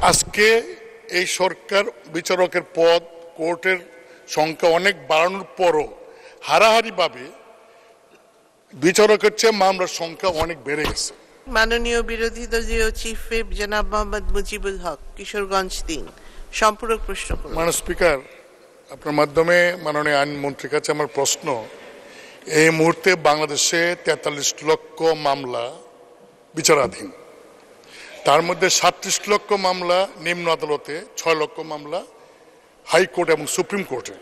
আজকে এই সরকার বিচারকের পদ কোর্টের সংখ্যা অনেক বাড়ানোর পরও হারাহারিভাবে বিচারকের চেয়ে মামলার সংখ্যা অনেক বেড়ে গেছে। মাননীয় বিরোধী দলীয় চিফ হুইপ জনাব মোহাম্মদ মুজিবুল হক, কিশোরগঞ্জ ৩, সম্পূরক প্রশ্ন করুন। মাননীয় স্পিকার, আপনার মাধ্যমে মাননীয় আইনমন্ত্রীর কাছে আমার প্রশ্ন, এই মুহূর্তে বাংলাদেশে ৪৩ লক্ষ মামলা বিচারাধীন, তার মধ্যে ৩৭ লক্ষ মামলা নিম্ন আদালতে, ৬ লক্ষ মামলা হাইকোর্ট এবং সুপ্রিম কোর্টে।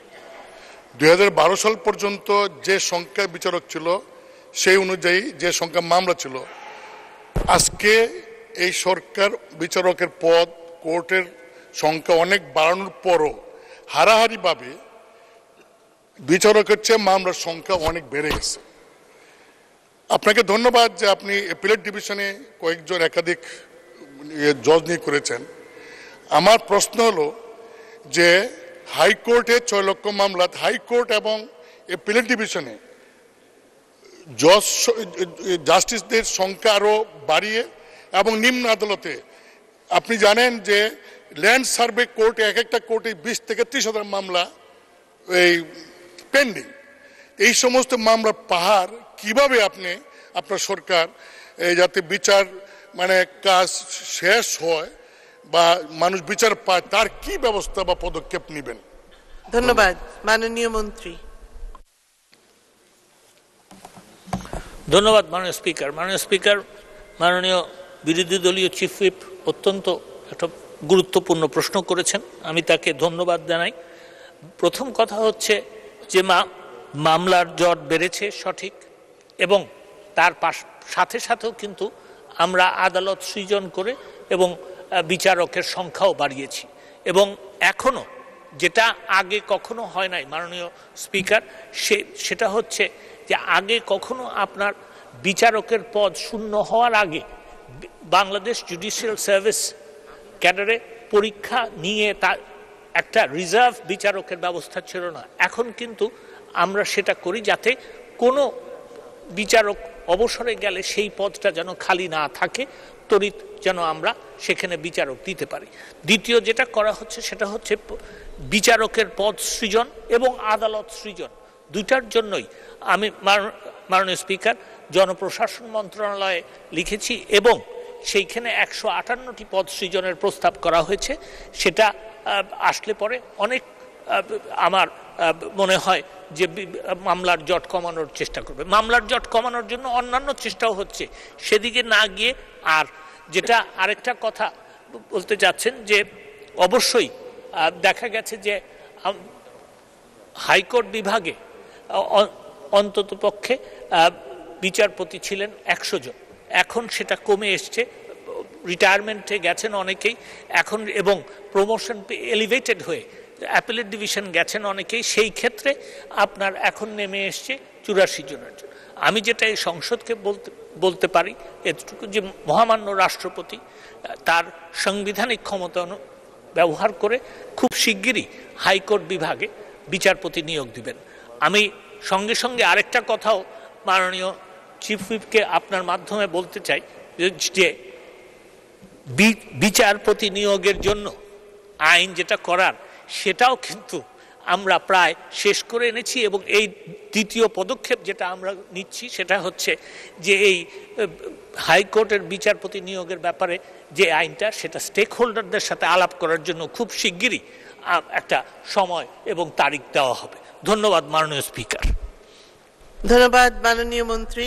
২০১২ সাল পর্যন্ত যে সংখ্যায় বিচারক ছিল সেই অনুযায়ী যে সংখ্যা মামলা ছিল, আজকে এই সরকার বিচারকের পদ কোর্টের সংখ্যা অনেক বাড়ানোর পরও হারাহারিভাবে বিচারকের চেয়ে মামলার সংখ্যা অনেক বেড়ে গেছে। আপনাকে ধন্যবাদ যে আপনি অ্যাপিলেট ডিভিশনে কয়েকজন একাধিক জজ নিয়ে করেছেন। আমার প্রশ্ন হলো যে হাইকোর্টে ৬ লক্ষ মামলা, হাইকোর্ট এবং অ্যাপিলেট ডিভিশনে জাস্টিসদের সংখ্যা আরও বাড়িয়ে এবং নিম্ন আদালতে আপনি জানেন যে ল্যান্ড সার্ভে কোর্টে এক একটা কোর্টে ২০ থেকে ৩০ হাজার মামলা এই পেন্ডিং। এই সমস্ত মামলার পাহাড় কিভাবে আপনি আপনার সরকার যাতে বিচার কাজ শেষ হয় বা মানুষ বিচার পায় তার কি ব্যবস্থা বা পদক্ষেপ নেবেন? ধন্যবাদ। মাননীয় মন্ত্রী। ধন্যবাদ মাননীয় স্পিকার। মাননীয় স্পিকার, মাননীয় বিরোধী দলীয় চিফ হুইপ অত্যন্ত একটা গুরুত্বপূর্ণ প্রশ্ন করেছেন, আমি তাকে ধন্যবাদ জানাই। প্রথম কথা হচ্ছে যে মামলার জট বেড়েছে সঠিক, এবং তার সাথে সাথেও কিন্তু আমরা আদালত সৃজন করে এবং বিচারকের সংখ্যাও বাড়িয়েছি, এবং এখনও যেটা আগে কখনো হয় নাই মাননীয় স্পিকার, সেটা হচ্ছে যে আগে কখনো আপনার বিচারকের পদ শূন্য হওয়ার আগে বাংলাদেশ জুডিশিয়াল সার্ভিস ক্যাডারে পরীক্ষা নিয়ে তার একটা রিজার্ভ বিচারকের ব্যবস্থা ছিল না। এখন কিন্তু আমরা সেটা করি যাতে কোনো বিচারক অবসরে গেলে সেই পদটা যেন খালি না থাকে, তড়িৎ যেন আমরা সেখানে বিচারক দিতে পারি। দ্বিতীয় যেটা করা হচ্ছে সেটা হচ্ছে বিচারকের পদ সৃজন এবং আদালত সৃজন, দুইটার জন্যই আমি মাননীয় স্পিকার জনপ্রশাসন মন্ত্রণালয়ে লিখেছি এবং সেইখানে ১৫৮টি পদ সৃজনের প্রস্তাব করা হয়েছে। সেটা আসলে পরে অনেক আমার মনে হয় যে মামলার জট কমানোর চেষ্টা করবে। মামলার জট কমানোর জন্য অন্যান্য চেষ্টাও হচ্ছে, সেদিকে না গিয়ে। আর যেটা আরেকটা কথা বলতে চাচ্ছেন যে অবশ্যই দেখা গেছে যে হাইকোর্ট বিভাগে অন্ততপক্ষে বিচারপতি ছিলেন ১০০ জন, এখন সেটা কমে এসছে, রিটায়ারমেন্টে গেছেন অনেকেই এখন, এবং প্রমোশন এলিভেটেড হয়ে অ্যাপিলেট ডিভিশন গেছেন অনেকেই। সেই ক্ষেত্রে আপনার এখন নেমে এসছে ৮৪ জনের জন্য। আমি যেটা এই সংসদকে বলতে পারি এতটুকু যে মহামান্য রাষ্ট্রপতি তার সাংবিধানিক ক্ষমতা ব্যবহার করে খুব শিগগিরই হাইকোর্ট বিভাগে বিচারপতি নিয়োগ দিবেন। আমি সঙ্গে সঙ্গে আরেকটা কথাও মাননীয় চিফ হুইপকে আপনার মাধ্যমে বলতে চাই যে বিচারপতি নিয়োগের জন্য আইন যেটা করার সেটাও কিন্তু আমরা প্রায় শেষ করে এনেছি, এবং এই দ্বিতীয় পদক্ষেপ যেটা আমরা নিচ্ছি সেটা হচ্ছে যে এই হাইকোর্টের বিচারপতি নিয়োগের ব্যাপারে যে আইনটা, সেটা স্টেক হোল্ডারদের সাথে আলাপ করার জন্য খুব শিগগিরই একটা সময় এবং তারিখ দেওয়া হবে। ধন্যবাদ মাননীয় স্পিকার। ধন্যবাদ মাননীয় মন্ত্রী।